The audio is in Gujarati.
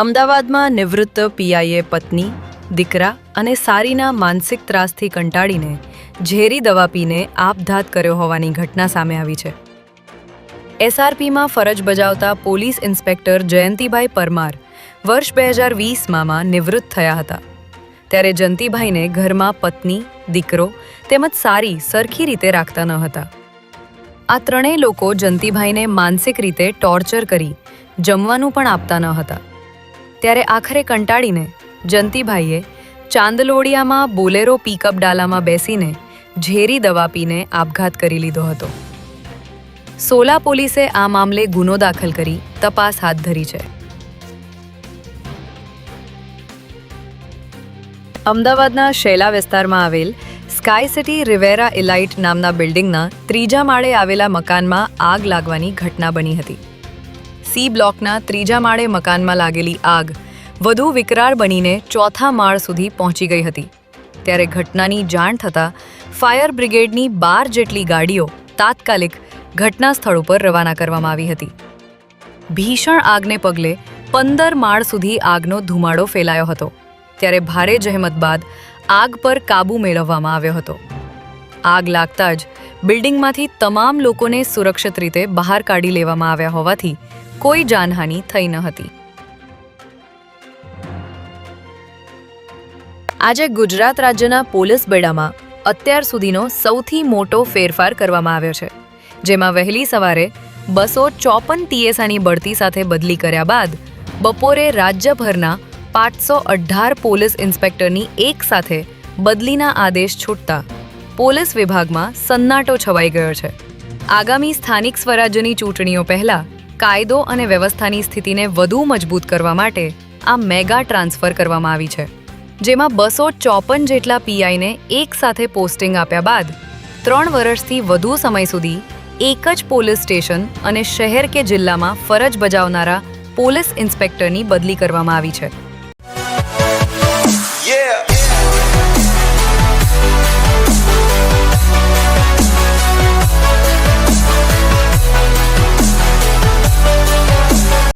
અમદાવાદમાં નિવૃત્ત પીઆઈએ પત્ની, દીકરા અને સારીના માનસિક ત્રાસથી કંટાળીને ઝેરી દવા પીને આપઘાત કર્યો હોવાની ઘટના સામે આવી છે. એસઆરપીમાં ફરજ બજાવતા પોલીસ ઇન્સ્પેક્ટર જયંતિભાઈ પરમાર વર્ષ 2020માં નિવૃત્ત થયા હતા. ત્યારે જયંતિભાઈને ઘરમાં પત્ની, દીકરો તેમજ સારી સરખી રીતે રાખતા ન હતા. આ ત્રણેય લોકો જયંતિભાઈને માનસિક રીતે ટોર્ચર કરી જમવાનું પણ આપતા ન હતા. ત્યારે આખરે કંટાળીને જયંતિભાઈએ ચાંદલોડિયામાં બોલેરો પિકઅપ ડાલામાં બેસીને ઝેરી દવા પીને આપઘાત કરી લીધો હતો. સોલા પોલીસે આ મામલે ગુનો દાખલ કરી તપાસ હાથ ધરી છે. અમદાવાદના શેલા વિસ્તારમાં આવેલ સ્કાય સિટી રિવેરા ઇલાઇટ નામના બિલ્ડિંગના 3જા માળે આવેલા મકાનમાં આગ લાગવાની ઘટના બની હતી. સી બ્લોકના 3જા માળે મકાનમાં લાગેલી આગ વધુ વિકરાળ બનીને 4થા માળ સુધી પહોંચી ગઈ હતી. ત્યારે ઘટનાની જાણ થતાં ફાયર બ્રિગેડની 12 જેટલી ગાડીઓ તાત્કાલિક ઘટના સ્થળ ઉપર રવાના કરવામાં આવી હતી. ભીષણ આગને પગલે 15 માળ સુધી આગનો ધુમાડો ફેલાયો હતો. ત્યારે ભારે જહેમત બાદ આગ પર કાબૂ મેળવવામાં આવ્યો હતો. આગ લાગતા જ બિલ્ડિંગમાંથી તમામ લોકોને સુરક્ષિત રીતે બહાર કાઢી લેવામાં આવ્યા હોવાથી કોઈ જાનહાનિ થઈ ન હતી. આજે ગુજરાત રાજ્યના પોલીસ બેડામાં અત્યાર સુધીનો સૌથી મોટો ફેરફાર કરવામાં આવ્યો છે. જેમાં વહેલી સવારે 254 TSAની બઢતી સાથે બદલી કર્યા બાદ બપોરે રાજ્યભરના 518 પોલીસ ઇન્સ્પેક્ટરની એક સાથે બદલીના આદેશ છૂટતા પોલીસ વિભાગમાં સન્નાટો છવાઈ ગયો છે. આગામી સ્થાનિક સ્વરાજ્યની ચૂંટણીઓ પહેલા કાયદો અને વ્યવસ્થાની સ્થિતિને વધુ મજબૂત કરવા માટે આ મેગા ટ્રાન્સફર કરવામાં આવી છે. જેમાં 254 જેટલા પીઆઈને એક સાથે પોસ્ટિંગ આપ્યા બાદ 3 વર્ષથી વધુ સમય સુધી એક જ પોલીસ સ્ટેશન અને શહેર કે જિલ્લામાં ફરજ બજાવનારા પોલીસ ઇન્સ્પેક્ટરની બદલી કરવામાં આવી છે.